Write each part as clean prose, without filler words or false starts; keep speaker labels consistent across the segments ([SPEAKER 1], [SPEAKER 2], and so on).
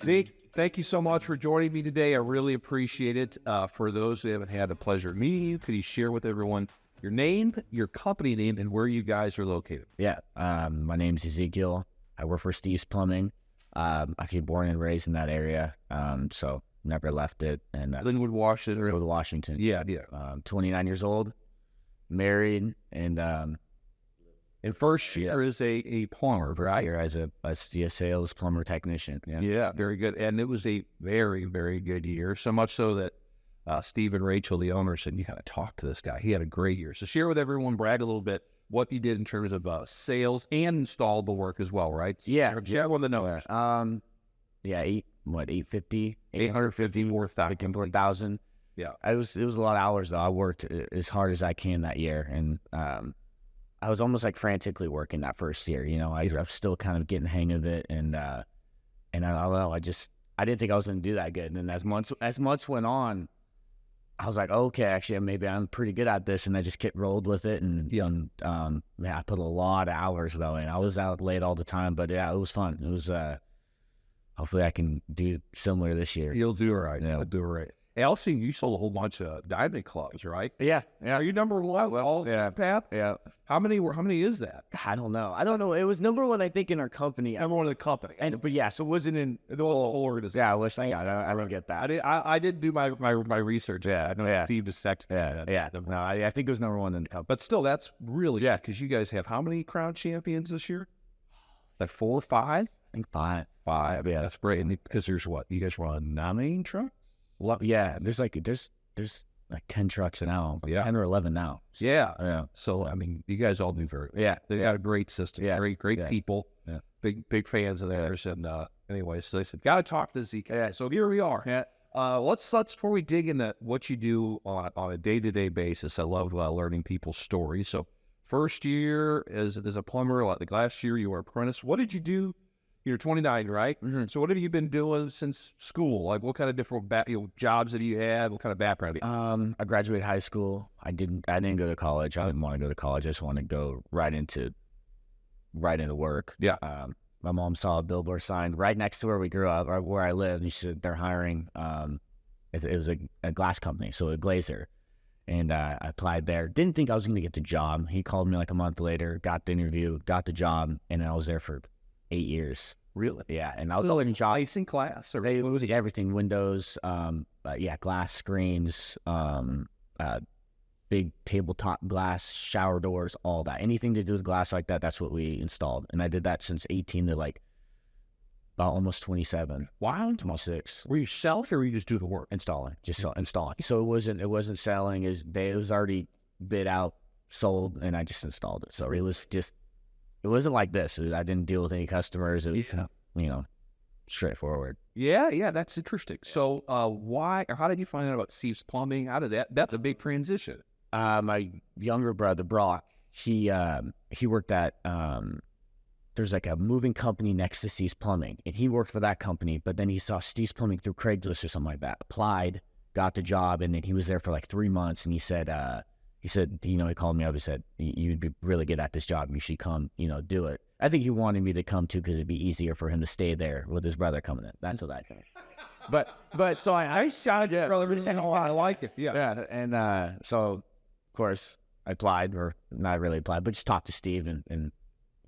[SPEAKER 1] Zeke, thank you so much for joining me today. I really appreciate it. For those who haven't had the pleasure of meeting you, could you share with everyone your name, your company name, and where you guys are located?
[SPEAKER 2] Yeah, my name's Ezekiel. I work for Steve's Plumbing. Actually born and raised in that area, so never left it. And
[SPEAKER 1] Lynnwood, Washington.
[SPEAKER 2] Lynnwood, Washington.
[SPEAKER 1] Yeah.
[SPEAKER 2] 29 years old, married, and
[SPEAKER 1] first year is a plumber, right?
[SPEAKER 2] here as a sales plumber technician.
[SPEAKER 1] Yeah, very good. And it was a very, very good year. So much so that Steve and Rachel, the owner, said, you got to talk to this guy. He had a great year. So share with everyone, brag a little bit, what you did in terms of sales and installable work as well, right?
[SPEAKER 2] Yeah.
[SPEAKER 1] Share with the numbers.
[SPEAKER 2] 850,
[SPEAKER 1] 854,000.
[SPEAKER 2] Yeah. It was a lot of hours though. I worked as hard as I can that year, and I was almost like frantically working that first year. You know, I was still kind of getting the hang of it, and I don't know. I didn't think I was going to do that good. And then as months went on, I was like, okay, actually, maybe I'm pretty good at this, and I just rolled with it. And man, I put a lot of hours though, and I was out late all the time. But yeah, it was fun. It was. Hopefully, I can do similar this year.
[SPEAKER 1] You'll do it right. Yeah, do it right. Hey, I've seen you sold a whole bunch of diamond clubs, right?
[SPEAKER 2] Yeah.
[SPEAKER 1] Are you number one? Well, CertainPath?
[SPEAKER 2] Yeah.
[SPEAKER 1] How many is that?
[SPEAKER 2] I don't know. It was number one, I think, in our company.
[SPEAKER 1] Number one in the company.
[SPEAKER 2] But yeah, so it wasn't in
[SPEAKER 1] the whole organization.
[SPEAKER 2] Yeah, I don't get that.
[SPEAKER 1] I did do my research. Yeah, I know Steve is second.
[SPEAKER 2] Yeah. No, I think it was number one in the company.
[SPEAKER 1] But still, that's really, because you guys have how many crown champions this year? Like 4 or 5?
[SPEAKER 2] I think 5.
[SPEAKER 1] 5. Yeah, that's great. And because there's what? You guys run 9 trucks?
[SPEAKER 2] Yeah, there's like 10 trucks now.
[SPEAKER 1] Yeah.
[SPEAKER 2] 10 or 11 now.
[SPEAKER 1] Yeah. So I mean, you guys all do very well.
[SPEAKER 2] Yeah.
[SPEAKER 1] They got a great system.
[SPEAKER 2] Yeah.
[SPEAKER 1] Great people.
[SPEAKER 2] Yeah.
[SPEAKER 1] Big fans of theirs. And anyway, so they said, gotta talk to Zeke. Yeah. So here we are. Yeah. Let's before we dig into what you do on a day-to-day basis. I love learning people's stories. So first year as a plumber, like last year you were apprentice. What did you do? You're 29, right?
[SPEAKER 2] Mm-hmm.
[SPEAKER 1] So what have you been doing since school? Like what kind of different jobs have you had? What kind of background?
[SPEAKER 2] I graduated high school. I didn't go to college. I didn't want to go to college. I just wanted to go right into work.
[SPEAKER 1] Yeah.
[SPEAKER 2] My mom saw a billboard sign right next to where we grew up, or where I lived, and she said they're hiring. It was a glass company, so a glazer. And I applied there. Didn't think I was going to get the job. He called me like a month later, got the interview, got the job, and I was there for 8 years.
[SPEAKER 1] Really?
[SPEAKER 2] Yeah. And I was only in job.
[SPEAKER 1] Icing class? Or
[SPEAKER 2] It was like everything, windows, glass screens, big tabletop glass, shower doors, all that. Anything to do with glass like that, that's what we installed. And I did that since 18 to like about almost 27.
[SPEAKER 1] Wow.
[SPEAKER 2] 26.
[SPEAKER 1] Were you selling or were you just do the work?
[SPEAKER 2] Installing. So it wasn't selling. It was already bid out, sold, and I just installed it. So it wasn't like this. I didn't deal with any customers. It was, straightforward.
[SPEAKER 1] Yeah, that's interesting. So, how did you find out about Steve's Plumbing? That's a big transition.
[SPEAKER 2] My younger brother, Brock, he worked at, there's like a moving company next to Steve's Plumbing, and he worked for that company, but then he saw Steve's Plumbing through Craigslist or something like that, applied, got the job, and then he was there for like 3 months, and he said, he called me up and said, you'd be really good at this job. You should come, do it. I think he wanted me to come too because it'd be easier for him to stay there with his brother coming in. That's what I think. But so I shot it.
[SPEAKER 1] I like it.
[SPEAKER 2] Yeah. And so, of course, I applied, or not really applied, but just talked to Steve and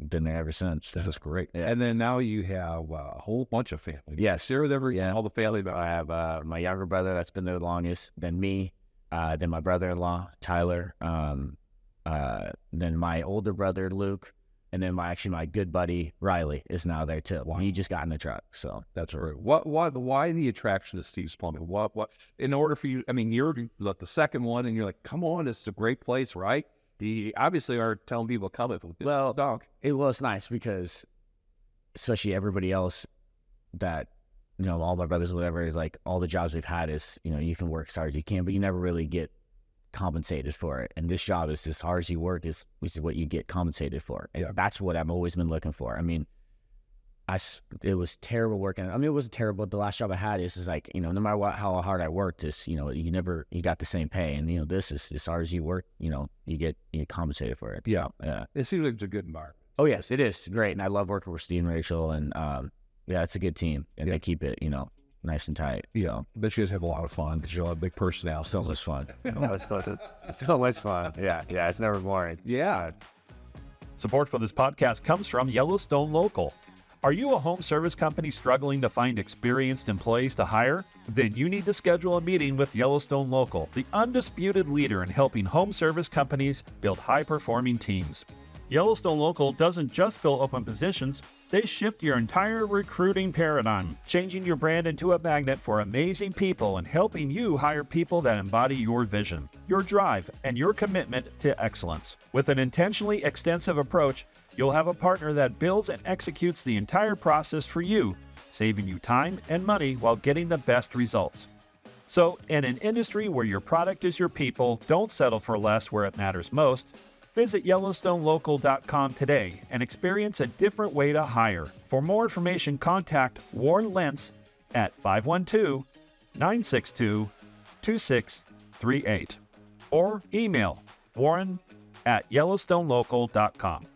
[SPEAKER 2] been there ever since.
[SPEAKER 1] That's great.
[SPEAKER 2] Yeah.
[SPEAKER 1] And then now you have a whole bunch of family.
[SPEAKER 2] Yeah.
[SPEAKER 1] Share with all the family.
[SPEAKER 2] I have my younger brother that's been there the longest, then me. Then my brother-in-law, Tyler, then my older brother, Luke, and then my good buddy, Riley, is now there too. Wow. He just got in the truck, so.
[SPEAKER 1] That's right. Why the attraction to Steve's Plumbing? What, in order for you, I mean, you're like the second one, and you're like, come on, this is a great place, right? You obviously are telling people to come if
[SPEAKER 2] well, dog. It was nice because, especially everybody else that, all my brothers, whatever, is like all the jobs we've had is, you can work as hard as you can, but you never really get compensated for it. And this job is as hard as you work is what you get compensated for. And that's what I've always been looking for. I mean, it was terrible working. I mean, it wasn't terrible. The last job I had is like, no matter how hard I worked, you got the same pay. And, this is as hard as you work, you get compensated for it.
[SPEAKER 1] Yeah. It seems like it's a good environment.
[SPEAKER 2] Oh, yes, it is great. And I love working with Steve and Rachel. And yeah, it's a good team. And they keep it, nice and tight.
[SPEAKER 1] Yeah. But you guys have a lot of fun because you all have big personalities.
[SPEAKER 2] So much fun. So much fun. Yeah, it's never boring.
[SPEAKER 1] Yeah.
[SPEAKER 3] Support for this podcast comes from Yellowstone Local. Are you a home service company struggling to find experienced employees to hire? Then you need to schedule a meeting with Yellowstone Local, the undisputed leader in helping home service companies build high-performing teams. Yellowstone Local doesn't just fill open positions, they shift your entire recruiting paradigm, changing your brand into a magnet for amazing people and helping you hire people that embody your vision, your drive, and your commitment to excellence. With an intentionally extensive approach, you'll have a partner that builds and executes the entire process for you, saving you time and money while getting the best results. So, in an industry where your product is your people, don't settle for less where it matters most. Visit YellowstoneLocal.com today and experience a different way to hire. For more information, contact Warren Lentz at 512-962-2638 or email warren@YellowstoneLocal.com.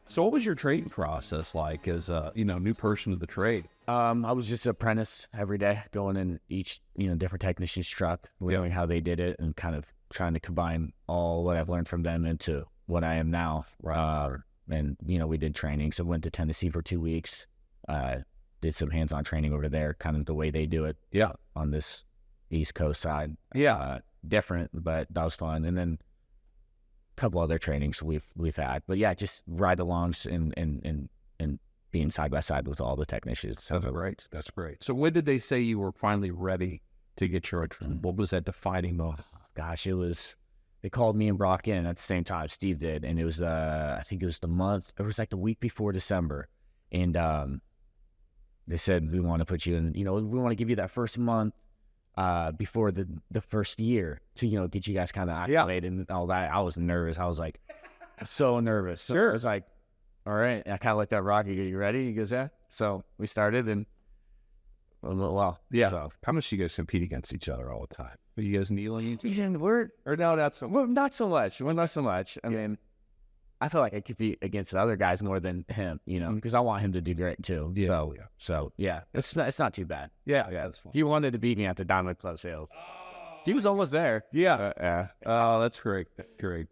[SPEAKER 1] So what was your training process like as a, new person to the trade?
[SPEAKER 2] I was just an apprentice every day, going in each, different technician's truck, learning how they did it and kind of trying to combine all what I've learned from them into what I am now. And, we did training. So went to Tennessee for 2 weeks, did some hands-on training over there, kind of the way they do it.
[SPEAKER 1] Yeah.
[SPEAKER 2] On this East Coast side.
[SPEAKER 1] Yeah.
[SPEAKER 2] Different, but that was fun. And then a couple other trainings we've had. But yeah, just ride-alongs and being side by side with all the technicians. So.
[SPEAKER 1] That's right. That's great. So when did they say you were finally ready to get your training? What was that defining moment?
[SPEAKER 2] Gosh, they called me and Brock in at the same time. Steve did. And it was, I think it was the week before December. And they said, we want to put you in, we want to give you that first month before the first year to, get you guys kind of acclimated and all that. I was nervous. I was like, so nervous. So
[SPEAKER 1] sure.
[SPEAKER 2] I was like, all right. And I kind of let that rock. You ready? He goes, yeah. So we started and, well,
[SPEAKER 1] yeah.
[SPEAKER 2] So.
[SPEAKER 1] How much do you guys compete against each other all the time? Are you guys kneeling?
[SPEAKER 2] Or no, not so much. Well, not so much. I mean, I feel like I compete against the other guys more than him, because I want him to do great too.
[SPEAKER 1] Yeah.
[SPEAKER 2] So yeah, it's not too bad.
[SPEAKER 1] Yeah, that's fun.
[SPEAKER 2] He wanted to beat me at the Diamond Club sales. He was almost there.
[SPEAKER 1] Yeah. Oh, that's great. Great.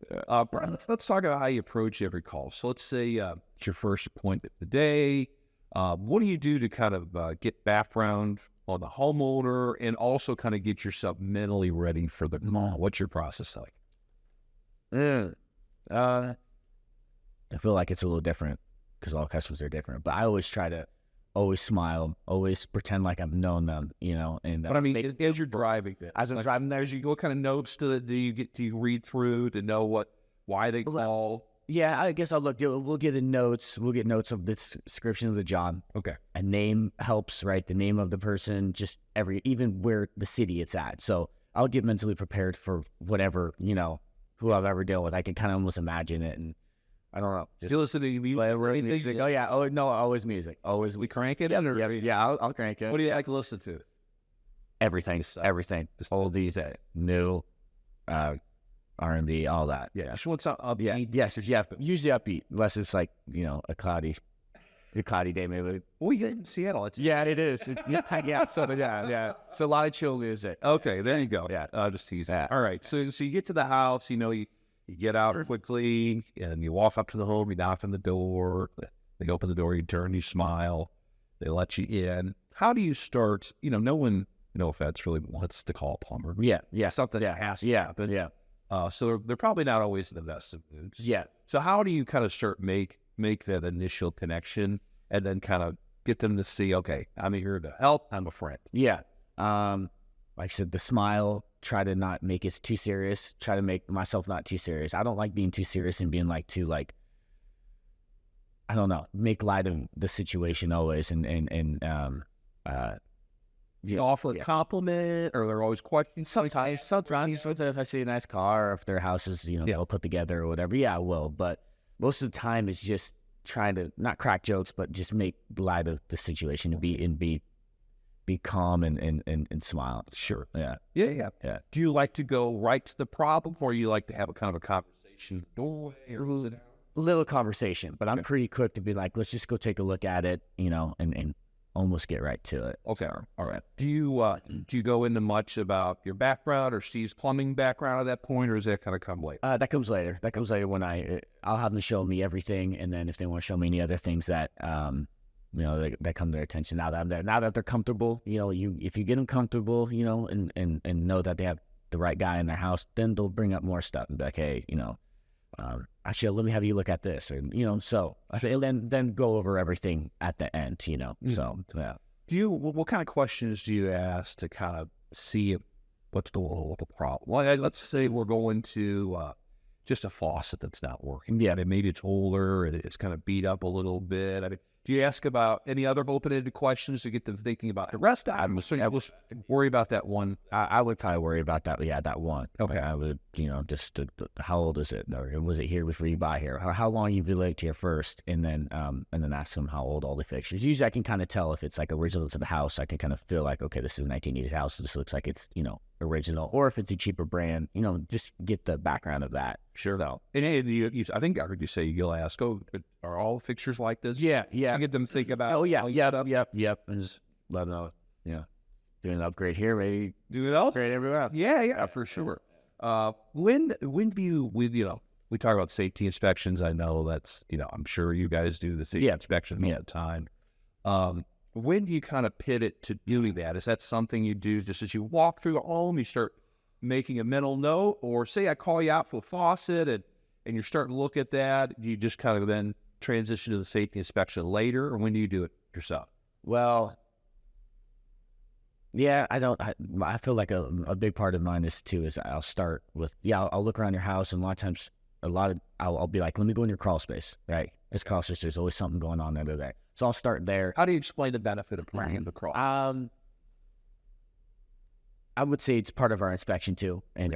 [SPEAKER 1] Brian, let's talk about how you approach every call. So let's say it's your first appointment of the day. What do you do to kind of get background on the homeowner and also kind of get yourself mentally ready for the call? What's your process like?
[SPEAKER 2] I feel like it's a little different because all customers are different. But I always try to smile, always pretend like I've known them, And
[SPEAKER 1] but I mean, as you're driving,
[SPEAKER 2] as I'm driving there,
[SPEAKER 1] what kind of notes do you read through to know why they call?
[SPEAKER 2] Yeah, I guess we'll get notes of the description of the job.
[SPEAKER 1] Okay.
[SPEAKER 2] A name helps, right? The name of the person, just even where the city it's at. So I'll get mentally prepared for whatever, who I've ever dealt with. I can kind of almost imagine it. And I don't know.
[SPEAKER 1] Just you listen to
[SPEAKER 2] music. Oh, yeah. Oh, no, always music. Always.
[SPEAKER 1] We crank it?
[SPEAKER 2] Yeah, I'll crank it.
[SPEAKER 1] What do you like to listen to?
[SPEAKER 2] Everything. Oldies, new, R&B, all that.
[SPEAKER 1] Yeah. Just want something upbeat.
[SPEAKER 2] Yes, usually upbeat, unless it's like, a cloudy day maybe.
[SPEAKER 1] We get in Seattle.
[SPEAKER 2] It is. So yeah. So a lot of chill music.
[SPEAKER 1] Okay, there you go.
[SPEAKER 2] Yeah.
[SPEAKER 1] Just tease that. All right. So you get to the house, you get out quickly and you walk up to the home, you knock on the door, they open the door, you turn, you smile, they let you in. How do you start? No one, no offense, really wants to call a plumber.
[SPEAKER 2] Yeah.
[SPEAKER 1] Something that has to happen.
[SPEAKER 2] Yeah.
[SPEAKER 1] So they're probably not always in the best of moods.
[SPEAKER 2] Yeah.
[SPEAKER 1] So how do you kind of start make that initial connection and then kind of get them to see, okay, I'm here to help, I'm a friend.
[SPEAKER 2] Yeah. Like I said, the smile, try to not make it too serious, try to make myself not too serious. I don't like being too serious and being I don't know, make light of the situation always
[SPEAKER 1] You offer a compliment, or they're always questions.
[SPEAKER 2] Sometimes if I see a nice car, or if their house is, all put together or whatever, I will. But most of the time, it's just trying to not crack jokes, but just make light of the situation and be be calm and smile.
[SPEAKER 1] Sure.
[SPEAKER 2] Yeah.
[SPEAKER 1] Yeah.
[SPEAKER 2] Yeah.
[SPEAKER 1] Do you like to go right to the problem, or you like to have a kind of a conversation doorway, or sit down?
[SPEAKER 2] Little conversation, but I'm pretty quick to be like, let's just go take a look at it, and almost get right to it.
[SPEAKER 1] Okay.
[SPEAKER 2] So,
[SPEAKER 1] All right. Do you go into much about your background or Steve's plumbing background at that point, or does that kind of come later?
[SPEAKER 2] That comes later. That comes later when I'll have them show me everything, and then if they want to show me any other things that that come to their attention. Now that I'm there, now that they're comfortable, if you get them comfortable, and know that they have the right guy in their house, then they'll bring up more stuff and be like, hey, actually, let me have you look at this, or so and then go over everything at the end, So yeah.
[SPEAKER 1] What kind of questions do you ask to kind of see what's the problem? Well, let's say we're going to just a faucet that's not working.
[SPEAKER 2] Yeah.
[SPEAKER 1] I mean, maybe it's older, it's kind of beat up a little bit. I mean, do you ask about any other open-ended questions to get them thinking about the rest of them? So I will worry about that one.
[SPEAKER 2] I would probably worry about that. Yeah, that one.
[SPEAKER 1] Okay.
[SPEAKER 2] I would, just how old is it, or was it here before you buy here? How long you've lived here first, and then ask them how old all the fixtures. Usually, I can kind of tell if it's like original to the house. I can kind of feel like, okay, this is a 1980s house. So this looks like it's original, or if it's a cheaper brand, just get the background of that.
[SPEAKER 1] Sure. So, and I think I heard you say you'll ask, are all fixtures like this?
[SPEAKER 2] Yeah.
[SPEAKER 1] I get them to think about.
[SPEAKER 2] Oh yeah, yep, and just let them know. Yeah, doing an upgrade here, maybe
[SPEAKER 1] Do it else?
[SPEAKER 2] upgrade everywhere else.
[SPEAKER 1] Yeah, for sure. When do you, we talk about safety inspections. I know that's, I'm sure you guys do the safety inspections all the time. When do you kind of pivot to doing that? Is that something you do just as you walk through the home, you start making a mental note, or say I call you out for a faucet and you're starting to look at that, do you just kind of then transition to the safety inspection later, or when do you do it yourself?
[SPEAKER 2] Well, yeah, I feel like a big part of mine is I'll start with, I'll look around your house, and a lot of times, I'll be like, let me go in your crawl space, right? It's crawl space, there's always something going on under there. So I'll start there.
[SPEAKER 1] How do you explain the benefit of planning the crawl?
[SPEAKER 2] I would say it's part of our inspection too, and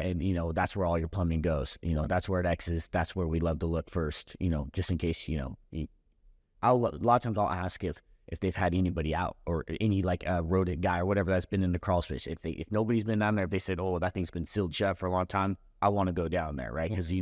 [SPEAKER 2] that's where all your plumbing goes. That's where it X's. That's where we love to look first. Just in case a lot of times I'll ask if they've had anybody out, or any rodent guy or whatever that's been in the crawl space. If nobody's been down there, if they said, oh, that thing's been sealed shut for a long time, I want to go down there, right? Because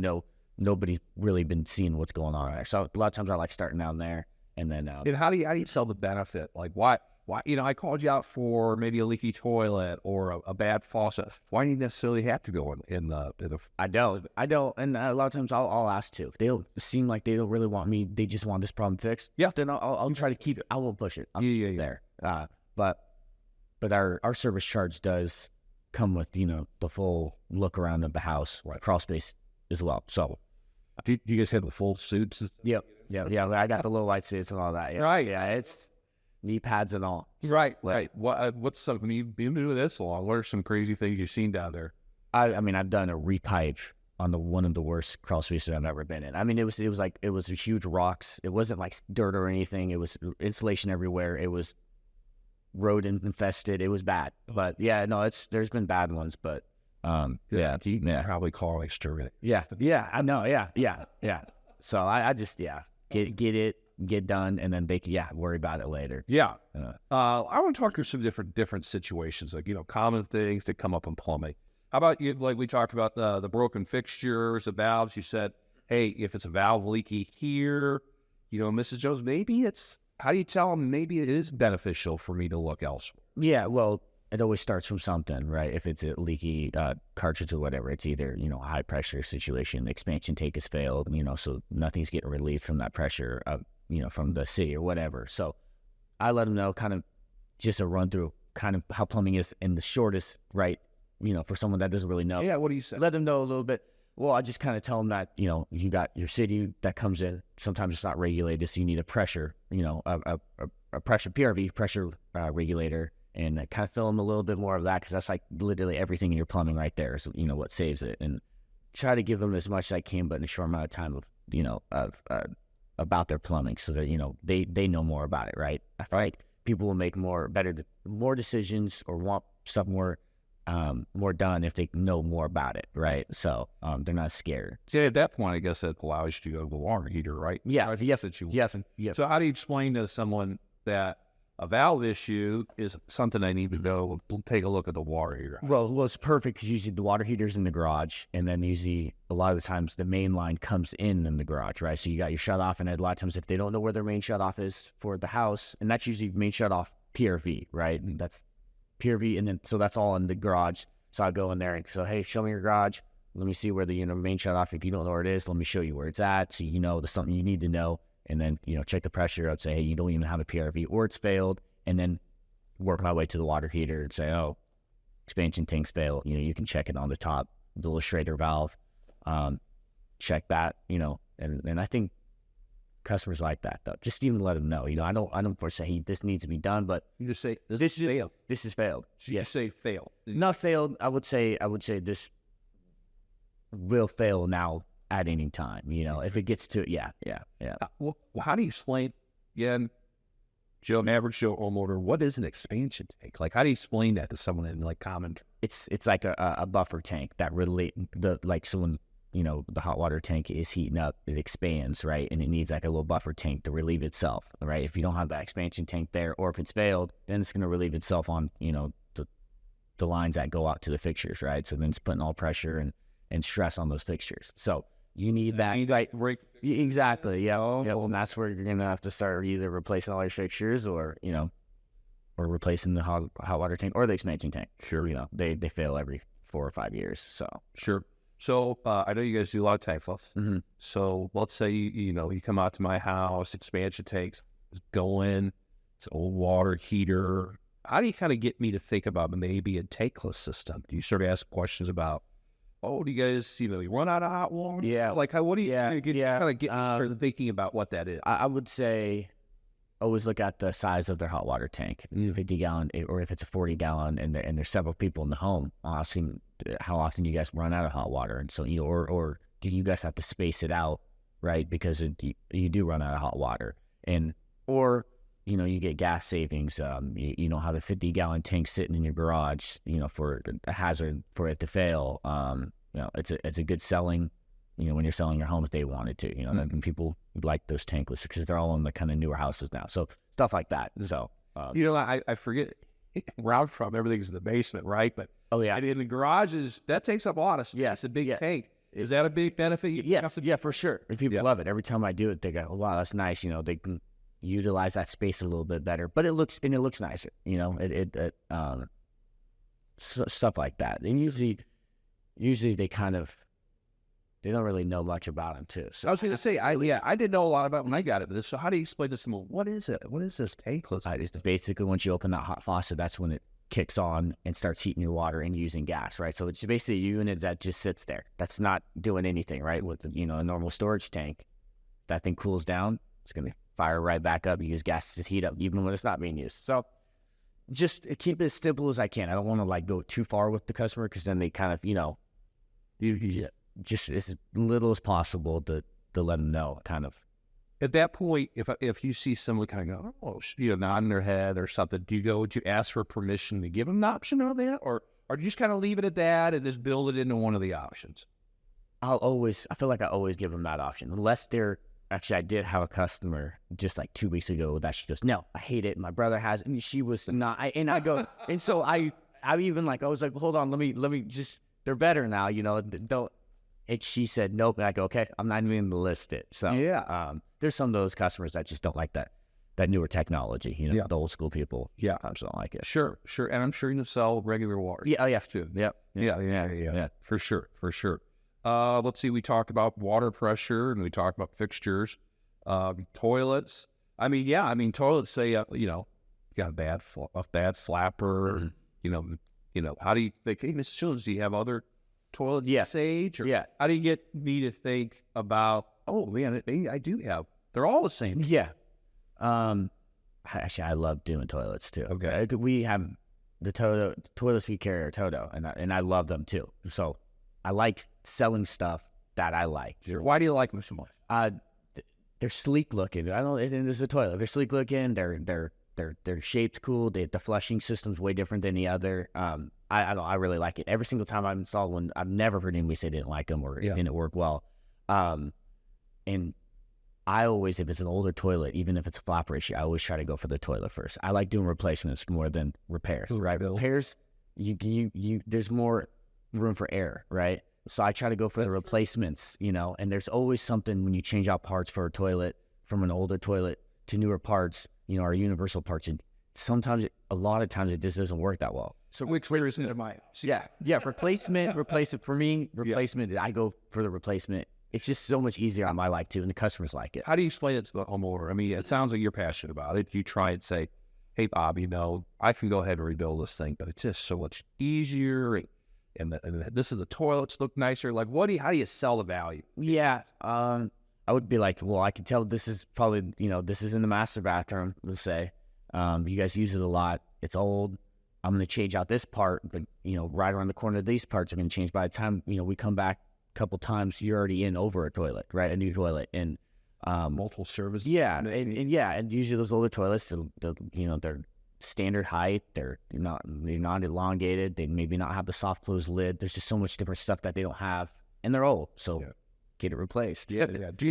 [SPEAKER 2] nobody's really been seeing what's going on there. So a lot of times I like starting down there, and then
[SPEAKER 1] and how do you sell the benefit? Like why, I called you out for maybe a leaky toilet or a bad faucet. Why do you necessarily have to go in the
[SPEAKER 2] I don't. And a lot of times I'll ask too. If they don't seem like they don't really want me, they just want this problem fixed.
[SPEAKER 1] Yeah.
[SPEAKER 2] Then I'll try to keep it. I won't push it. I'm there. But our service charge does come with, the full look around of the house, crawl space as well. So
[SPEAKER 1] do you guys have the full suits?
[SPEAKER 2] Yep. Yeah. I got the little white suits and all that. Yeah.
[SPEAKER 1] Right.
[SPEAKER 2] Yeah. It's knee pads and all.
[SPEAKER 1] Right. What's something you've been doing this long? What are some crazy things you've seen down there?
[SPEAKER 2] I mean, I've done a repipe on one of the worst crawl spaces I've ever been in. I mean, it was a huge rocks. It wasn't like dirt or anything. It was insulation everywhere. It was rodent infested. It was bad. But yeah, no, there's been bad ones, but
[SPEAKER 1] You probably call it exterminate.
[SPEAKER 2] Yeah, I know. Yeah. So I just get done, and then they can worry about it later.
[SPEAKER 1] Yeah. I want to talk through some different situations, like common things that come up in plumbing. How about you? Like we talked about the broken fixtures, the valves. You said, hey, if it's a valve leaky here, Mrs. Jones, maybe it's. How do you tell them maybe it is beneficial for me to look elsewhere?
[SPEAKER 2] Yeah, well, it always starts from something, right? If it's a leaky cartridge or whatever, it's either, a high pressure situation, the expansion tank has failed, so nothing's getting relieved from that pressure, from the sea or whatever. So I let them know kind of just a run through kind of how plumbing is in the shortest, right? For someone that doesn't really know.
[SPEAKER 1] Yeah, what do you say?
[SPEAKER 2] Let them know a little bit. Well, I just kind of tell them that, you got your city that comes in. Sometimes it's not regulated, so you need a pressure, a pressure PRV, pressure regulator, and kind of fill them a little bit more of that, because that's like literally everything in your plumbing right there is, what saves it. And try to give them as much as I can, but in a short amount of time about their plumbing, so that, they know more about it, right? I feel like people will make more decisions or want stuff more done if they know more about it, right? So they're not scared.
[SPEAKER 1] See, at that point, I guess that allows you to go to the water heater, right?
[SPEAKER 2] Yeah.
[SPEAKER 1] Yes. So how do you explain to someone that a valve issue is something I need to go take a look at the water heater.
[SPEAKER 2] Well, it's perfect because usually the water heater's in the garage, and then usually a lot of the times the main line comes in the garage, right? So you got your shut off, and a lot of times if they don't know where their main shut off is for the house, and that's usually main shut off PRV, right? And that's PRV, and then so that's all in the garage. So I'll go in there and so, hey, show me your garage. Let me see where the main shut off. If you don't know where it is, let me show you where it's at. So there's something you need to know. And then, check the pressure out, say, hey, you don't even have a PRV or it's failed. And then work my way to the water heater and say, oh, expansion tank's failed. You can check it on the top, the illustrator valve. Check that, and I think customers like that, though. Just even let them know. I don't force say, hey, this needs to be done, but
[SPEAKER 1] You just say, this is failed.
[SPEAKER 2] This is failed.
[SPEAKER 1] So you say failed.
[SPEAKER 2] Not failed. I would say this will fail now at any time. If it gets to yeah.
[SPEAKER 1] Well, how do you explain, again, average Joe homeowner, what is an expansion tank? Like, how do you explain that to someone in common?
[SPEAKER 2] It's like a buffer tank that so when the hot water tank is heating up, it expands, right? And it needs like a little buffer tank to relieve itself, right? If you don't have that expansion tank there, or if it's failed, then it's going to relieve itself on the lines that go out to the fixtures, right? So then it's putting all pressure and stress on those fixtures. So you need that, right? Exactly. Yeah. Well, that's where you're gonna have to start either replacing all your fixtures, or or replacing the hot water tank or the expansion tank.
[SPEAKER 1] Sure.
[SPEAKER 2] They fail every 4 or 5 years. So
[SPEAKER 1] Sure. So I know you guys do a lot of tankless.
[SPEAKER 2] Mhm.
[SPEAKER 1] So let's say you come out to my house, expansion tanks go in, it's an old water heater. How do you kind of get me to think about maybe a tankless system? Do you sort of ask questions about, oh, do you guys, you run out of hot water?
[SPEAKER 2] Yeah.
[SPEAKER 1] Like, what do you kind of get me started thinking about what that is?
[SPEAKER 2] I would say always look at the size of their hot water tank. 50-gallon, or if it's a 40-gallon, and there's several people in the home, asking how often you guys run out of hot water, and so or do you guys have to space it out, right? Because you do run out of hot water, or you get gas savings. You don't have a 50-gallon tank sitting in your garage, for a hazard for it to fail. It's a good selling, when you're selling your home if they wanted to, and people like those tankless because they're all in the kind of newer houses now. So stuff like that. So,
[SPEAKER 1] I forget where I'm from, everything's in the basement, right? But
[SPEAKER 2] oh yeah,
[SPEAKER 1] and in the garages, that takes up a lot of space.
[SPEAKER 2] Yeah,
[SPEAKER 1] It's a big
[SPEAKER 2] yeah.
[SPEAKER 1] tank. Is that a big benefit?
[SPEAKER 2] Yeah, for sure. And people
[SPEAKER 1] Yeah.
[SPEAKER 2] love it. Every time I do it, they go, oh, wow, that's nice. They can utilize that space a little bit better, but it looks nicer. Stuff like that. And usually they don't really know much about them too. So
[SPEAKER 1] I was going to say, I didn't know a lot about it when I got it. But so how do you explain to someone, what is it? What is this tankless?
[SPEAKER 2] it's basically once you open that hot faucet, that's when it kicks on and starts heating your water and using gas, right? So it's basically a unit that just sits there. That's not doing anything, right? With a normal storage tank, that thing cools down, it's going to fire right back up. You use gas to heat up even when it's not being used. So just keep it as simple as I can. I don't want to go too far with the customer, because then they kind of, you just as little as possible to let them know, kind of.
[SPEAKER 1] At that point, if you see someone kind of go, oh, nodding their head or something, would you ask for permission to give them an option on that? Or do you just kind of leave it at that and just build it into one of the options?
[SPEAKER 2] I feel like I always give them that option, unless actually, I did have a customer just like 2 weeks ago that she goes, no, I hate it. My brother has it. And she was not, I go, and so I even I was like, hold on, let me just, they're better now, don't. And she said, nope. And I go, okay, I'm not even going to list it. So there's some of those customers that just don't like that newer technology, the old school people.
[SPEAKER 1] Yeah.
[SPEAKER 2] I just don't like it.
[SPEAKER 1] Sure. And I'm sure you sell regular water.
[SPEAKER 2] Yeah. Oh, yeah.
[SPEAKER 1] Too.
[SPEAKER 2] Yep.
[SPEAKER 1] Yeah. For sure. Let's see. We talked about water pressure and we talked about fixtures, toilets. Toilets say, you got a bad slapper. How do you think? Do you have other toilet usage? Or how do you get me to think about? Oh man, I do have. They're all the same.
[SPEAKER 2] Yeah. Actually, I love doing toilets too.
[SPEAKER 1] Okay.
[SPEAKER 2] We have the toilets we carry are Toto, and I love them too. So I like selling stuff that I like.
[SPEAKER 1] Sure. Why do you like them so much?
[SPEAKER 2] They're sleek looking. I don't. There's a toilet. They're sleek looking. Their shape's cool. The flushing system's way different than the other. I really like it. Every single time I've installed one, I've never heard anybody say they didn't like them or it didn't work well. And I always, if it's an older toilet, even if it's a flapper issue, I always try to go for the toilet first. I like doing replacements more than repairs, right? Repairs, there's more room for error, right? So I try to go for the replacements, you know, and there's always something when you change out parts for a toilet from an older toilet to newer parts, you know, our universal parts. And sometimes, a lot of times, it just doesn't work that well.
[SPEAKER 1] So we experience it in my house.
[SPEAKER 2] Yeah. Replacement, for me, replacement, I go for the replacement. It's just so much easier on my like too, and the customers like it.
[SPEAKER 1] How do you explain it to the homeowner? I mean, it sounds like you're passionate about it. You try and say, hey, Bob, you know, I can go ahead and rebuild this thing, but it's just so much easier. And this is the toilets look nicer. Like, how do you sell the value?
[SPEAKER 2] Yeah. I would be like, well, I can tell this is probably, you know, this is in the master bathroom, let's say. You guys use it a lot. It's old. I'm going to change out this part, but, you know, right around the corner of these parts are going to change. By the time, you know, we come back a couple times, you're already in over a toilet, right? A new toilet. And
[SPEAKER 1] multiple services.
[SPEAKER 2] Yeah. And usually those older toilets, you know, they're standard height. They're not elongated. They maybe not have the soft close lid. There's just so much different stuff that they don't have, and they're old. So get it replaced.
[SPEAKER 1] Yeah.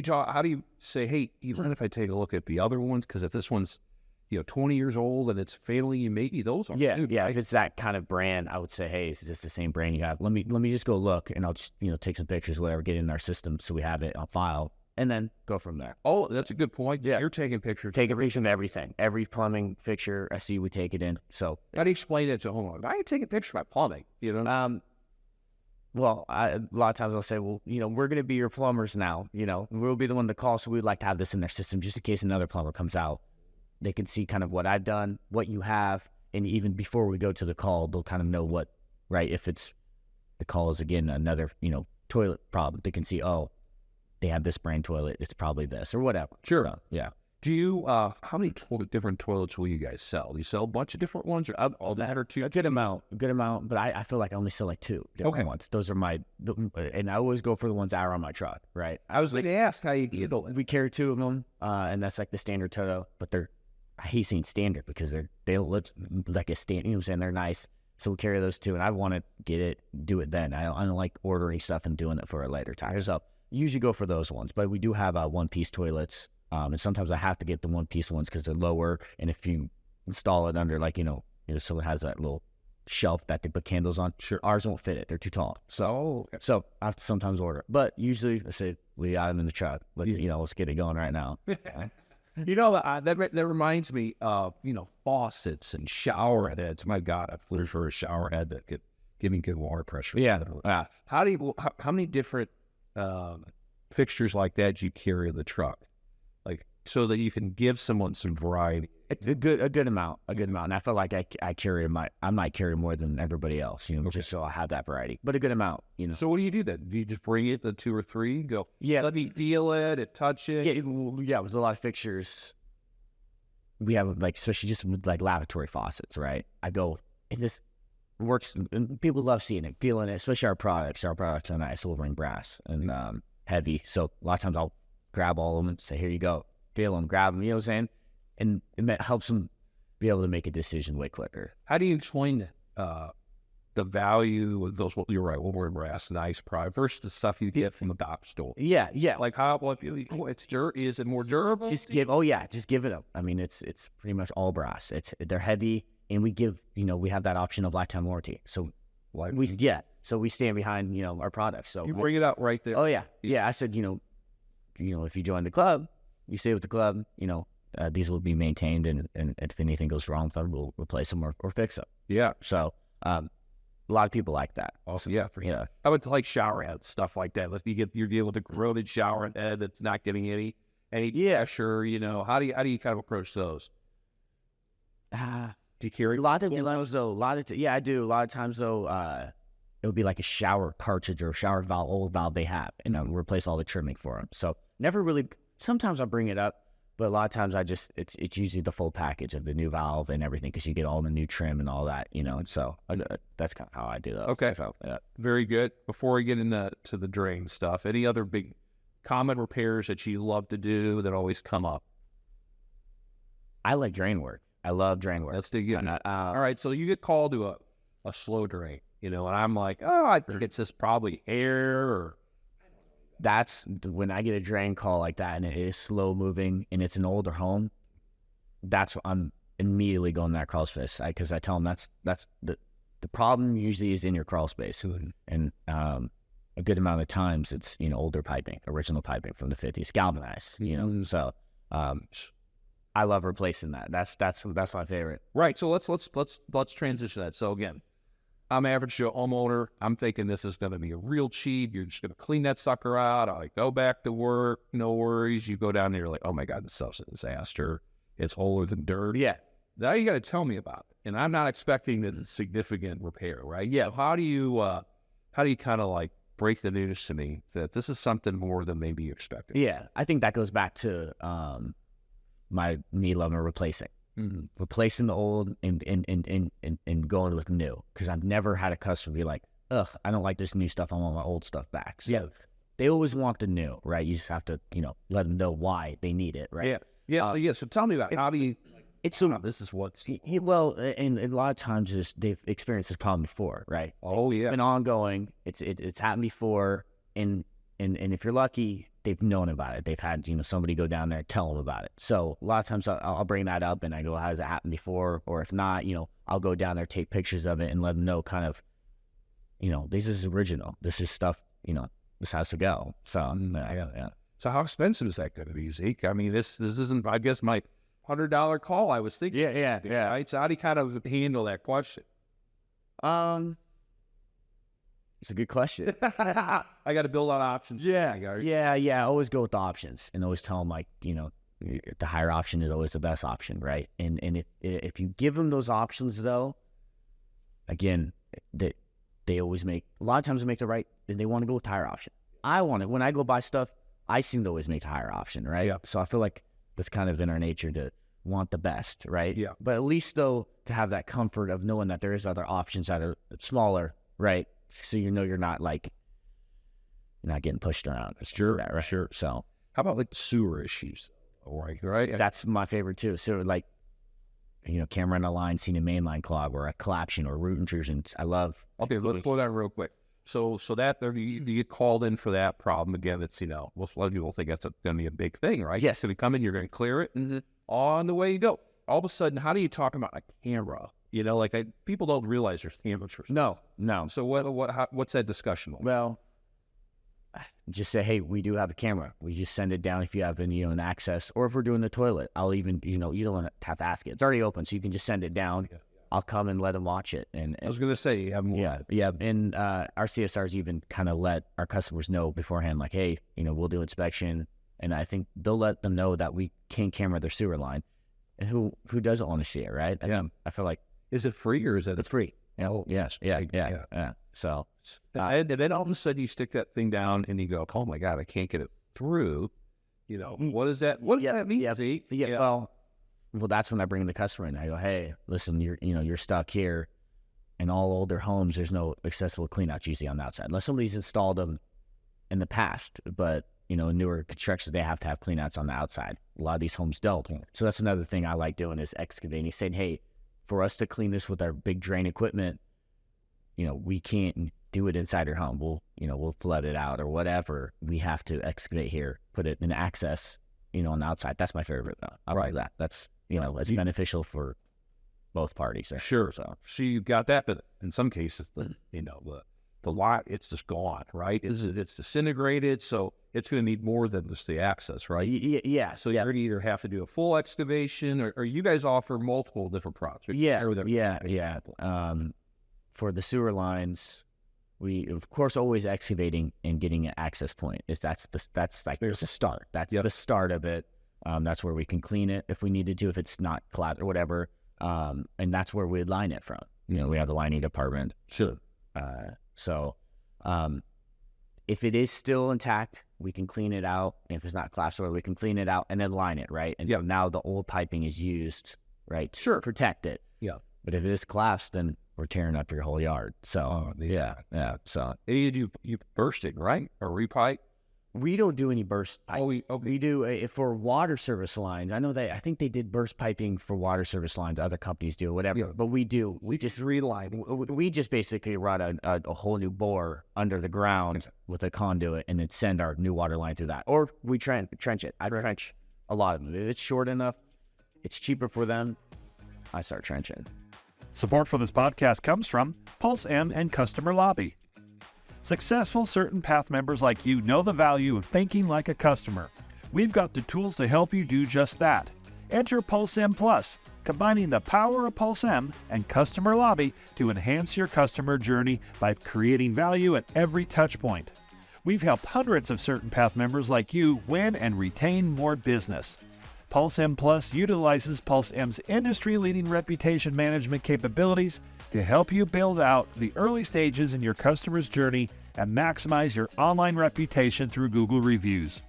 [SPEAKER 1] How do you say, hey, even if I take a look at the other ones, because if this one's, you know, 20 years old and it's failing you, maybe those are too, right?
[SPEAKER 2] If it's that kind of brand, I would say, hey, is this the same brand you have? Let me just go look, and I'll just, you know, take some pictures, whatever, get it in our system so we have it on file, and then go from there.
[SPEAKER 1] Oh, that's a good point. Yeah, you're taking pictures.
[SPEAKER 2] Take a picture of everything. Every plumbing fixture I see, we take it in. So
[SPEAKER 1] how do you explain it to homeowners? I ain't taking pictures of my plumbing, you know?
[SPEAKER 2] Well, a lot of times I'll say, well, you know, we're going to be your plumbers now. You know, we'll be the one to call, so we'd like to have this in their system just in case another plumber comes out. They can see kind of what I've done, what you have, and even before we go to the call, they'll kind of know what, right? If it's the call is, again, another, you know, toilet problem, they can see, oh, they have this brand toilet, it's probably this or whatever.
[SPEAKER 1] Sure.
[SPEAKER 2] So, yeah.
[SPEAKER 1] Do you, how many different toilets will you guys sell? Do you sell a bunch of different ones or all that or two?
[SPEAKER 2] A good amount, but I feel like I only sell like two different ones. Those are and I always go for the ones that are on my truck, right?
[SPEAKER 1] I was going to ask how you handle it.
[SPEAKER 2] We carry two of them, and that's like the standard Toto, but I hate saying standard because they don't look like a standard, you know what I'm saying? They're nice. So we carry those two, and I want to do it then. I don't like ordering stuff and doing it for a later time. So usually go for those ones, but we do have one-piece toilets. And sometimes I have to get the one-piece ones because they're lower. And if you install it under, like, you know, someone has that little shelf that they put candles on, sure, ours won't fit it. They're too tall. So, so I have to sometimes order. But usually I say, we got them in the truck. Let's get it going right now.
[SPEAKER 1] You know, that reminds me of, you know, faucets and shower heads. My God, I flew for a shower head that could give me good water pressure.
[SPEAKER 2] Yeah.
[SPEAKER 1] How many different fixtures like that do you carry in the truck? Like, so that you can give someone some variety.
[SPEAKER 2] A good amount. And I feel like I might carry more than everybody else, you know, just so I have that variety, but a good amount, you know.
[SPEAKER 1] So what do you do then? Do you just bring it, the two or three, go, let me feel it and touch it?
[SPEAKER 2] Yeah, with a lot of fixtures, we have, like, especially just with, like, lavatory faucets, right? I go, and this works, and people love seeing it, feeling it, especially our products. Our products are nice, silver and brass, and heavy. So a lot of times I'll grab all of them and say, here you go, feel them, grab them, you know what I'm saying? And it helps them be able to make a decision way quicker.
[SPEAKER 1] How do you explain the value of those? Well, you're right, silver and brass, nice product versus the stuff you get from the dock store?
[SPEAKER 2] Yeah.
[SPEAKER 1] Like is it more durable?
[SPEAKER 2] Just give it up. I mean, it's pretty much all brass. They're heavy, and we give, you know, we have that option of lifetime warranty. So so we stand behind, you know, our products. So
[SPEAKER 1] you bring it out right there.
[SPEAKER 2] Oh yeah. I said, you know, if you join the club, you stay with the club, you know, these will be maintained, and if anything goes wrong with them, we'll replace them or fix them. Yeah. So a lot of people like that.
[SPEAKER 1] Also, I would like shower heads, stuff like that. You're dealing with a corroded shower head that's not getting any pressure. You know, how do you kind of approach those?
[SPEAKER 2] Do you carry a lot of times though? I do. A lot of times though, it would be like a shower cartridge or shower valve, old valve they have, and I'll replace all the trimming for them. So never really. Sometimes I'll bring it up, but a lot of times it's usually the full package of the new valve and everything, because you get all the new trim and all that, you know. And so that's kind of how I do that.
[SPEAKER 1] Okay, very good. Before we get into the drain stuff, any other big common repairs that you love to do that always come up?
[SPEAKER 2] I like drain work. I love drain work.
[SPEAKER 1] Let's dig in. All right, so you get called to a slow drain, you know, and I'm like, oh, I think it's just probably air or
[SPEAKER 2] That's when I get a drain call like that and it is slow moving and it's an older home. That's what I'm immediately going to that crawl space because I tell them that's the problem usually is in your crawl space, and a good amount of times it's older piping, original piping from the 50s, galvanized. So I love replacing that. That's my favorite.
[SPEAKER 1] Right. So let's transition that. So again, I'm average Joe homeowner. I'm thinking this is going to be a real cheap. You're just going to clean that sucker out. I go back to work. No worries. You go down there, you're like, oh my God, this stuff's a disaster. It's older than dirt.
[SPEAKER 2] Yeah.
[SPEAKER 1] Now you got to tell me about it. And I'm not expecting that it's significant repair, right? Yeah. How do you kind of like break the news to me that this is something more than maybe you expected?
[SPEAKER 2] Yeah. I think that goes back to me loving replacing. Replacing the old and going with new, because I've never had a customer be like, ugh, I don't like this new stuff, I want my old stuff back. So they always want the new, right? You just have to let them know why they need it, right?
[SPEAKER 1] So tell me about it. How do you this is what's
[SPEAKER 2] well, and a lot of times they've experienced this problem before, right? It's been ongoing, it's happened before, and if you're lucky, they've known about it. They've had, somebody go down there and tell them about it. So a lot of times I'll bring that up and I go, has it happened before? Or if not, I'll go down there, take pictures of it and let them know kind of, this is original. This is stuff, this has to go. So, yeah.
[SPEAKER 1] So how expensive is that going to be, Zeke? I mean, this isn't, I guess, my $100 call I was thinking.
[SPEAKER 2] Yeah.
[SPEAKER 1] Right? So how do you kind of handle that question?
[SPEAKER 2] It's a good question.
[SPEAKER 1] I got to build out options.
[SPEAKER 2] Yeah. I always go with the options and always tell them the higher option is always the best option, right? And if you give them those options though, again, they always make, a lot of times they make the right, they want to go with the higher option. When I go buy stuff, I seem to always make the higher option, right? Yeah. So I feel like that's kind of in our nature to want the best, right? Yeah. But at least though, to have that comfort of knowing that there is other options that are smaller, right? So you're not not getting pushed around.
[SPEAKER 1] Sure,
[SPEAKER 2] right?
[SPEAKER 1] Sure.
[SPEAKER 2] So
[SPEAKER 1] how about like sewer issues? Right.
[SPEAKER 2] That's my favorite too. So like, camera in a line, seeing a main line clog or a collapsing or root intrusions. I love.
[SPEAKER 1] Okay, let's pull that real quick. So that you get called in for that problem again. It's most people think that's going to be a big thing, right?
[SPEAKER 2] Yes.
[SPEAKER 1] So you come in, you're going to clear it, on the way you go. All of a sudden, how do you talk about a camera? People don't realize there's cameras.
[SPEAKER 2] No.
[SPEAKER 1] So what's that discussion like?
[SPEAKER 2] Well, just say, hey, we do have a camera. We just send it down if you have an access, or if we're doing the toilet, I'll even you don't have to ask it. It's already open, so you can just send it down. Yeah. I'll come and let them watch it. And
[SPEAKER 1] I was going to say, you have more.
[SPEAKER 2] Yeah. And our CSRs even kind of let our customers know beforehand, like, hey, we'll do inspection, and I think they'll let them know that we can camera their sewer line. And who doesn't want to see it, right? I feel like.
[SPEAKER 1] Is it free or is it?
[SPEAKER 2] It's free. Yeah.
[SPEAKER 1] Oh,
[SPEAKER 2] yes. Yeah. So,
[SPEAKER 1] and then all of a sudden you stick that thing down and you go, oh my God, I can't get it through. What is that? What does that mean?
[SPEAKER 2] Yeah. Well, that's when I bring the customer in. I go, hey, listen, you're stuck here. In all older homes, there's no accessible cleanouts usually on the outside, unless somebody's installed them in the past. But in newer constructions, they have to have cleanouts on the outside. A lot of these homes don't. So that's another thing I like doing is excavating, saying, hey, for us to clean this with our big drain equipment, we can't do it inside your home. We'll flood it out or whatever. We have to excavate here, put it in access, on the outside. That's my favorite though. I like that. That's, it's beneficial for both parties.
[SPEAKER 1] Sure. So you got that, but in some cases, the lot, it's just gone, right? It's disintegrated, so it's going to need more than just the access, right?
[SPEAKER 2] Yeah.
[SPEAKER 1] So you're going to either have to do a full excavation, or you guys offer multiple different products.
[SPEAKER 2] Yeah. For the sewer lines, we of course always excavating and getting an access point. That's the start. That's the start of it. That's where we can clean it if we needed to, if it's not flat or whatever. And that's where we'd line it from. We have the lining department.
[SPEAKER 1] Sure.
[SPEAKER 2] So, if it is still intact, we can clean it out. And if it's not collapsed, we can clean it out and then line it, right? And now the old piping is used, right, to protect it.
[SPEAKER 1] Yeah.
[SPEAKER 2] But if it is collapsed, then we're tearing up your whole yard. So, So
[SPEAKER 1] you burst it, right? Or repipe?
[SPEAKER 2] We don't do any burst pipe.
[SPEAKER 1] Okay.
[SPEAKER 2] We do for water service lines. I think they did burst piping for water service lines. Other companies do whatever,
[SPEAKER 1] Yeah.
[SPEAKER 2] but we do. We just we just basically run a whole new bore under the ground with a conduit and then send our new water line to that. Or we trench it. I trench a lot of them. If it's short enough, it's cheaper for them, I start trenching.
[SPEAKER 3] Support for this podcast comes from Pulse M and Customer Lobby. Successful CertainPath members like you know the value of thinking like a customer. We've got the tools to help you do just that. Enter Pulse M Plus, combining the power of Pulse M and Customer Lobby to enhance your customer journey by creating value at every touch point. We've helped hundreds of CertainPath members like you win and retain more business. Pulse M Plus utilizes Pulse M's industry-leading reputation management capabilities to help you build out the early stages in your customer's journey and maximize your online reputation through Google reviews.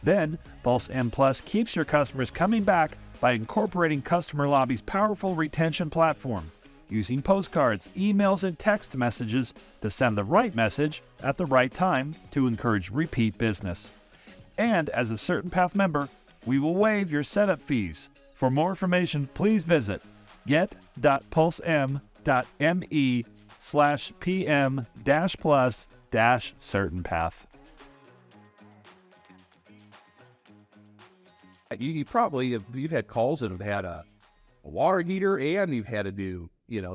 [SPEAKER 3] Then, Pulse M Plus keeps your customers coming back by incorporating Customer Lobby's powerful retention platform, using postcards, emails, and text messages to send the right message at the right time to encourage repeat business. And as a CertainPath member, we will waive your setup fees. For more information, please visit get.pulsem.me/pm-plus-CertainPath.
[SPEAKER 1] You probably you've had calls that have had a water heater and you've had to do,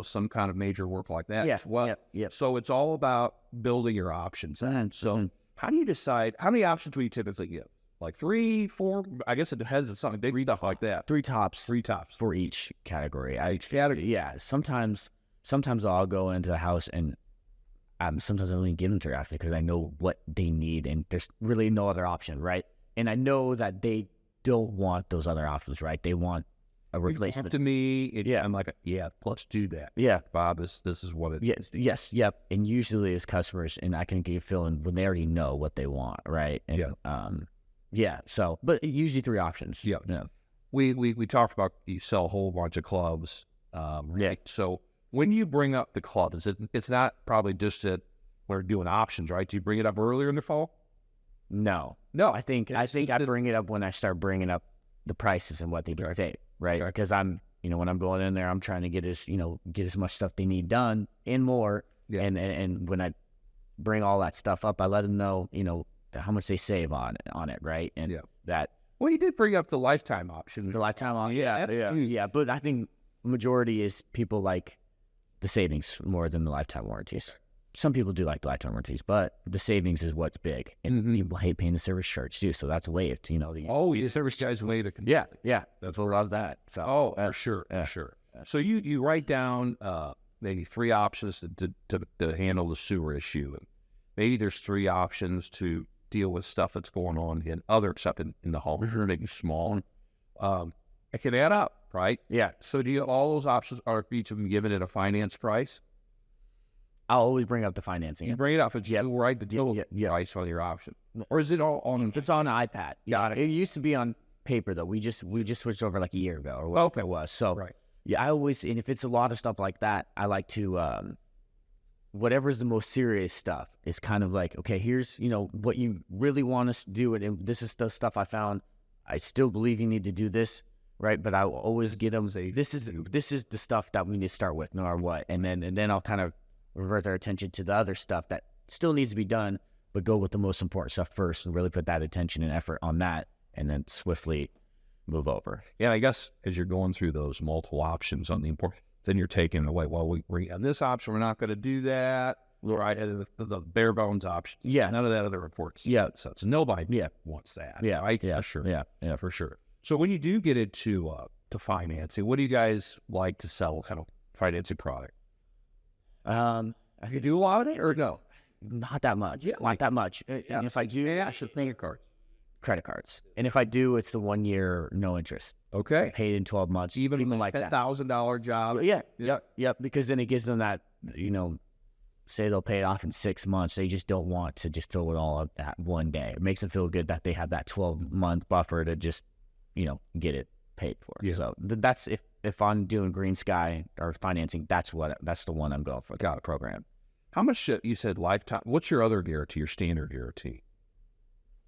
[SPEAKER 1] some kind of major work like that.
[SPEAKER 2] Yeah.
[SPEAKER 1] Well,
[SPEAKER 2] Yep.
[SPEAKER 1] so it's all about building your options. And so how do you decide, how many options do you typically give? Like 3, 4? I guess it depends on something big stuff like that.
[SPEAKER 2] 3 tops.
[SPEAKER 1] 3 tops.
[SPEAKER 2] For each category.
[SPEAKER 1] Each category.
[SPEAKER 2] Yeah. Sometimes I'll go into the house and sometimes I don't even give them to after because I know what they need and there's really no other option, right? And I know that they don't want those other options, right? They want a replacement.
[SPEAKER 1] To me, I'm like, let's do that.
[SPEAKER 2] Yeah.
[SPEAKER 1] Bob, this is what it is.
[SPEAKER 2] Yes, yep. And usually as customers, and I can get a feeling when they already know what they want, right? And, so, but usually 3 options.
[SPEAKER 1] Yeah. We talked about you sell a whole bunch of clubs.
[SPEAKER 2] Yeah.
[SPEAKER 1] So when you bring up the club, it's not probably just that we're doing options, right? Do you bring it up earlier in the fall?
[SPEAKER 2] No. I think I bring it up when I start bringing up the prices and what they can save, right? Because I'm, when I'm going in there, I'm trying to get as much stuff they need done and more. Yeah. And when I bring all that stuff up, I let them know, how much they save on it, right? And that.
[SPEAKER 1] Well, you did bring up the lifetime option.
[SPEAKER 2] The lifetime option, yeah. But I think majority is people like the savings more than the lifetime warranties. Some people do like the lifetime warranties, but the savings is what's big. And people hate paying the service charge too, so that's waived.
[SPEAKER 1] The service charge is waived.
[SPEAKER 2] Yeah. That's what I love that. So,
[SPEAKER 1] for sure. So you write down maybe 3 options to handle the sewer issue. And maybe there's 3 options to deal with stuff that's going on in other stuff in the home, maybe small. It can add up, right?
[SPEAKER 2] Yeah.
[SPEAKER 1] So do all those options, are each of them given at a finance price?
[SPEAKER 2] I'll always bring up the financing.
[SPEAKER 1] You bring it up, and you write the total price on your option, or is it all on?
[SPEAKER 2] It's on iPad.
[SPEAKER 1] Got it.
[SPEAKER 2] It used to be on paper though. We just switched over like a year ago, or what it was. So I always, and if it's a lot of stuff like that, I like to whatever's the most serious stuff is kind of like, okay, here's what you really want us to do, and this is the stuff I found. I still believe you need to do this, right? But I will always get them say, this is the stuff that we need to start with, no matter what, and then I'll kind of revert their attention to the other stuff that still needs to be done, but go with the most important stuff first and really put that attention and effort on that, and then swiftly move over.
[SPEAKER 1] Yeah, I guess as you're going through those multiple options on the important, then you're taking away, well, we on this option, we're not going to do that, right? And the bare bones option.
[SPEAKER 2] Yeah.
[SPEAKER 1] None of that other reports.
[SPEAKER 2] Yeah.
[SPEAKER 1] So nobody wants that.
[SPEAKER 2] Yeah.
[SPEAKER 1] Right?
[SPEAKER 2] Yeah.
[SPEAKER 1] For sure.
[SPEAKER 2] Yeah.
[SPEAKER 1] For sure. So when you do get into to financing, what do you guys like to sell kind of financing product?
[SPEAKER 2] I
[SPEAKER 1] You do a lot of it or no?
[SPEAKER 2] Not that much. Yeah, not that much. And if I do,
[SPEAKER 1] I should think of
[SPEAKER 2] credit cards. And if I do, it's the 1 year, no interest.
[SPEAKER 1] Okay.
[SPEAKER 2] Paid in 12 months.
[SPEAKER 1] Even
[SPEAKER 2] like that.
[SPEAKER 1] $10,000 job.
[SPEAKER 2] Yeah. Yep. Because then it gives them that, say they'll pay it off in 6 months. They just don't want to just throw it all up that one day. It makes them feel good that they have that 12-month buffer to just, get it paid for.
[SPEAKER 1] Yeah.
[SPEAKER 2] So that's if I'm doing Green Sky or financing, that's the one I'm going for.
[SPEAKER 1] Got it.
[SPEAKER 2] Program.
[SPEAKER 1] How much you said lifetime? What's your other guarantee, your standard guarantee?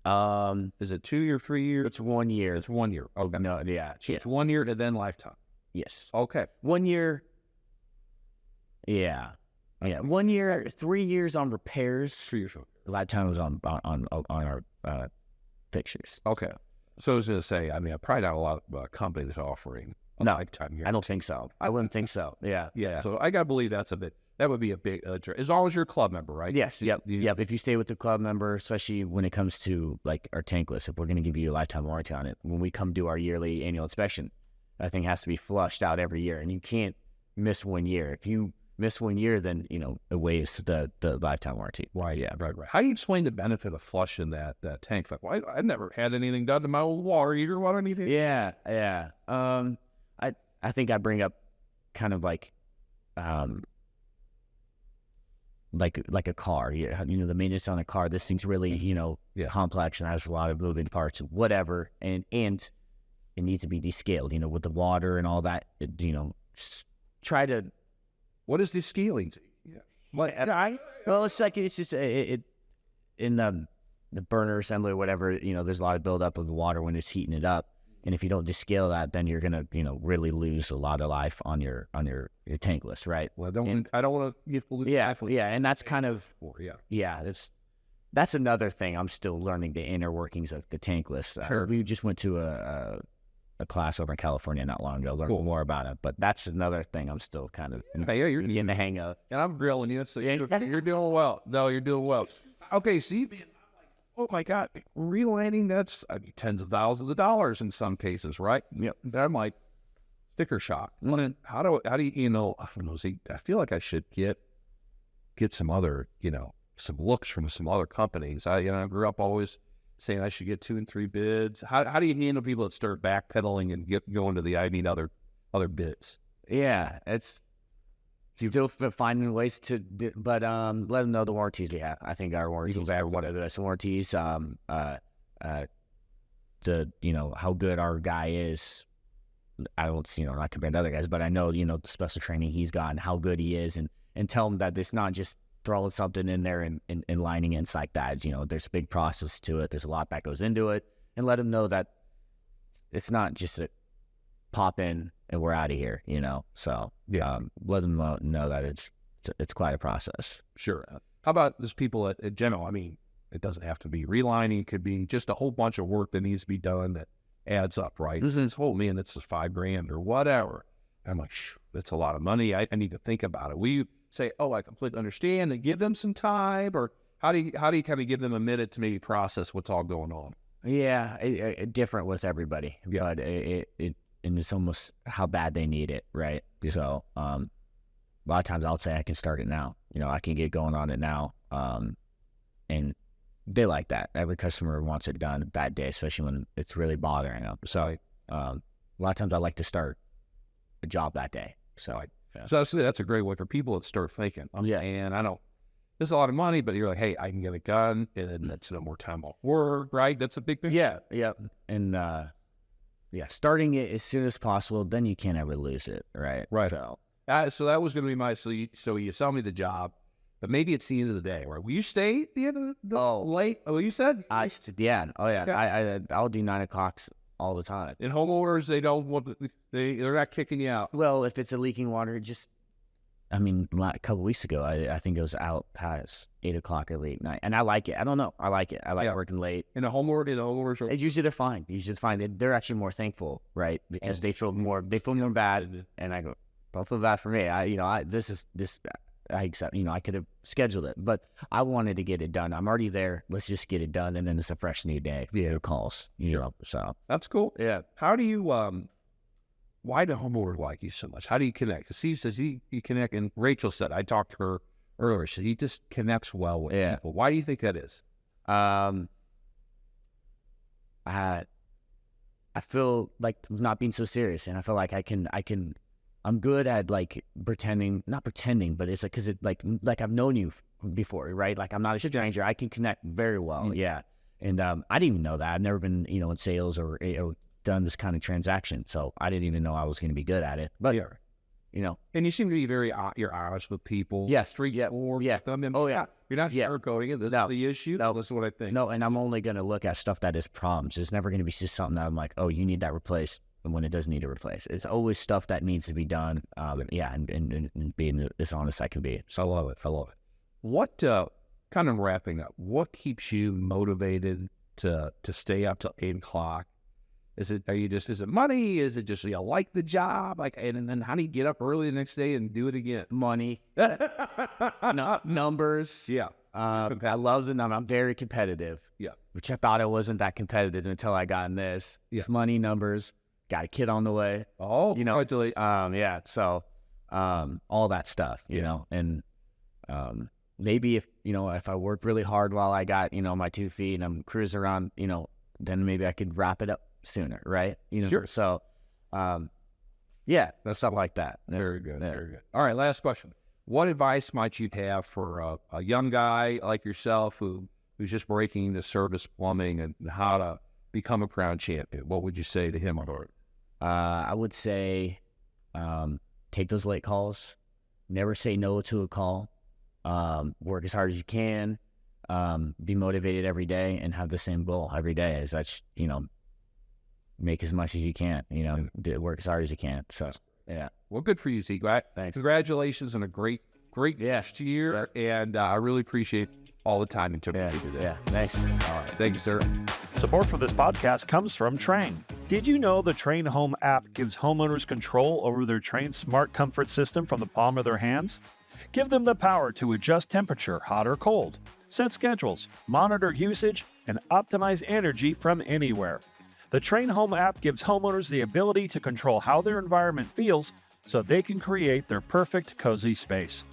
[SPEAKER 1] Is it 2 year, 3 years?
[SPEAKER 2] It's 1 year.
[SPEAKER 1] It's 1 year. Okay.
[SPEAKER 2] No, yeah.
[SPEAKER 1] So it's 1 year and then lifetime.
[SPEAKER 2] Yes.
[SPEAKER 1] Okay.
[SPEAKER 2] 1 year. Yeah. Yeah. 1 year, 3 years on repairs.
[SPEAKER 1] 3 years.
[SPEAKER 2] Lifetime was on our fixtures.
[SPEAKER 1] Okay. So I was going to say, I mean, probably not a lot of companies offering a
[SPEAKER 2] No,
[SPEAKER 1] lifetime here.
[SPEAKER 2] I don't think so. I wouldn't think so. Yeah.
[SPEAKER 1] Yeah. So I got to believe that would be a big, as long as you're a club member, right?
[SPEAKER 2] Yes. Yep. Yep. If you stay with the club member, especially when it comes to like our Tankless, if we're going to give you a lifetime warranty on it, when we come do our yearly annual inspection, that thing has to be flushed out every year, and you can't miss 1 year. If you miss 1 year, then it waives the lifetime warranty.
[SPEAKER 1] Right. Yeah. Right. How do you explain the benefit of flushing that tank? Like, well, I've never had anything done to my old water heater or anything.
[SPEAKER 2] Yeah. Yeah. I think I bring up kind of like a car. The maintenance on a car. This thing's really complex and has a lot of moving parts, whatever, and it needs to be descaled. With the water and all that. Try to.
[SPEAKER 1] What is descaling? Yeah.
[SPEAKER 2] Well, it's just in the burner assembly or whatever. There's a lot of buildup of the water when it's heating it up, and if you don't descale that, then you're gonna really lose a lot of life on your Tankless, right?
[SPEAKER 1] Well, I don't want to lose life.
[SPEAKER 2] Yeah, and that's kind of
[SPEAKER 1] yeah.
[SPEAKER 2] That's another thing. I'm still learning the inner workings of the Tankless.
[SPEAKER 1] Sure.
[SPEAKER 2] We just went to a class over in California not long ago, learned more about it. But that's another thing I'm still kind of
[SPEAKER 1] you're
[SPEAKER 2] getting the hang of.
[SPEAKER 1] And I'm grilling you, so you're doing well. No, you're doing well. Okay, see, man, oh my God, relining, that's tens of thousands of dollars in some cases, right? Yeah, I'm like, sticker shock. How do you, I don't know, Zeke, I feel like I should get some other, some looks from some other companies. I grew up always saying I should get 2 and 3 bids. How do you handle people that start backpedaling and going to the I need other bids?
[SPEAKER 2] Yeah, it's still finding ways to do, but let them know the warranties we have. I think our warranties are one of the best warranties. How good our guy is. I don't, not compared to other guys, but I know, the special training he's gotten, how good he is, and tell him that it's not just throwing something in there and lining in like that. There's a big process to it. There's a lot that goes into it, and let him know that it's not just a pop in and we're out of here, So let them know that it's quite a process.
[SPEAKER 1] Sure. How about just people at general? I mean, it doesn't have to be relining. It could be just a whole bunch of work that needs to be done that adds up, right? This whole man, it's $5,000 or whatever. I'm like, that's a lot of money. I need to think about it. Will you say, I completely understand, and give them some time, or how do you kind of give them a minute to maybe process what's all going on?
[SPEAKER 2] Yeah, different with everybody, but and it's almost how bad they need it, right? So a lot of times I'll say I can start it now. I can get going on it now, and they like that. Every customer wants it done that day, especially when it's really bothering them. So a lot of times I like to start a job that day. So
[SPEAKER 1] that's a great way for people to start thinking. And I know this is a lot of money, but you're like, hey, I can get it done, and that's no more time off work, right? That's a big thing.
[SPEAKER 2] Yeah, and starting it as soon as possible, then you can't ever lose it, right?
[SPEAKER 1] Right. So that was going to be my. So you sell me the job, but maybe it's the end of the day, right? Will you stay at the end of the late? Oh, you said
[SPEAKER 2] I'll do 9 o'clock all the time.
[SPEAKER 1] And homeowners, they don't want they're not kicking you out.
[SPEAKER 2] Well, if it's a leaking water, a couple weeks ago, I think it was out past 8 o'clock every night, and I like it. I don't know, I like it. I like working late.
[SPEAKER 1] And the homeowners,
[SPEAKER 2] usually they're fine. They're actually more thankful, right? Because they feel more bad, and I go, don't feel bad for me. I accept. I could have scheduled it, but I wanted to get it done. I'm already there. Let's just get it done, and then it's a fresh new day. Yeah, calls. So
[SPEAKER 1] that's cool. Yeah. How do you why do homeowners like you so much? How do you connect? Because Steve says you connect, and Rachel said, I talked to her earlier, so he just connects well with people. Why do you think that is?
[SPEAKER 2] I feel like not being so serious, and I feel like I'm good at not pretending, but it's because I've known you before, right? Like I'm not a stranger. I can connect very well. Mm-hmm. Yeah. And I didn't even know that. I've never been, in sales or done this kind of transaction. So I didn't even know I was going to be good at it. But
[SPEAKER 1] And you seem to be you're honest with people.
[SPEAKER 2] Yeah.
[SPEAKER 1] Straightforward.
[SPEAKER 2] Yeah.
[SPEAKER 1] With them. And
[SPEAKER 2] Oh, yeah.
[SPEAKER 1] You're not
[SPEAKER 2] Yeah.
[SPEAKER 1] sugarcoating it. This
[SPEAKER 2] No.
[SPEAKER 1] is the issue.
[SPEAKER 2] No.
[SPEAKER 1] This is what I think.
[SPEAKER 2] No, and I'm only going to look at stuff that is problems. It's never going to be just something that I'm like, oh, you need that replaced, and when it does need to replace. It's always stuff that needs to be done. And being as honest I can be.
[SPEAKER 1] I love it. What, kind of wrapping up, what keeps you motivated to stay up till 8 o'clock? Is it money? Is it just you like the job? Like, and then how do you get up early the next day and do it again?
[SPEAKER 2] Money, numbers.
[SPEAKER 1] Yeah.
[SPEAKER 2] I love the number. I'm very competitive.
[SPEAKER 1] Yeah.
[SPEAKER 2] Which I thought I wasn't that competitive until I got in this.
[SPEAKER 1] Yeah.
[SPEAKER 2] It's money, numbers. Got a kid on the way.
[SPEAKER 1] Oh,
[SPEAKER 2] Yeah. So, all that stuff, you know, and maybe if I work really hard while I got, my 2 feet and I'm cruising around, then maybe I could wrap it up sooner, right?
[SPEAKER 1] Sure.
[SPEAKER 2] So, that's something like that.
[SPEAKER 1] Very good. Very good. All right. Last question. What advice might you have for a young guy like yourself who's just breaking into service plumbing and how to become a crown champion? What would you say to him?
[SPEAKER 2] I would say, take those late calls. Never say no to a call. Work as hard as you can. Be motivated every day and have the same goal every day. Is that's make as much as you can. Work as hard as you can. So yeah.
[SPEAKER 1] Well, good for you, Zeke. Right?
[SPEAKER 2] Thanks.
[SPEAKER 1] Congratulations on a great next year, and I really appreciate all the time you took to do that.
[SPEAKER 2] Yeah. Thanks.
[SPEAKER 1] All right. Thank you, sir.
[SPEAKER 3] Support for this podcast comes from Train. Did you know the Train Home app gives homeowners control over their Train smart comfort system from the palm of their hands? Give them the power to adjust temperature, hot or cold, set schedules, monitor usage, and optimize energy from anywhere. The Train Home app gives homeowners the ability to control how their environment feels so they can create their perfect cozy space.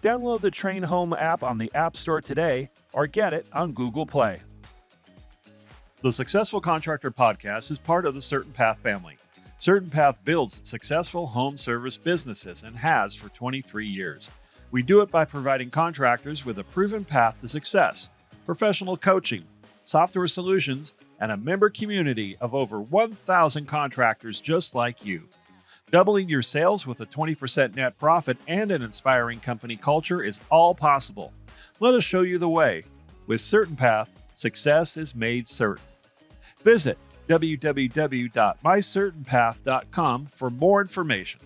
[SPEAKER 3] Download the Train Home app on the App Store today or get it on Google Play. The Successful Contractor Podcast is part of the CertainPath family. CertainPath builds successful home service businesses and has for 23 years. We do it by providing contractors with a proven path to success, professional coaching, software solutions, and a member community of over 1,000 contractors just like you. Doubling your sales with a 20% net profit and an inspiring company culture is all possible. Let us show you the way. With CertainPath, success is made certain. Visit www.mycertainpath.com for more information.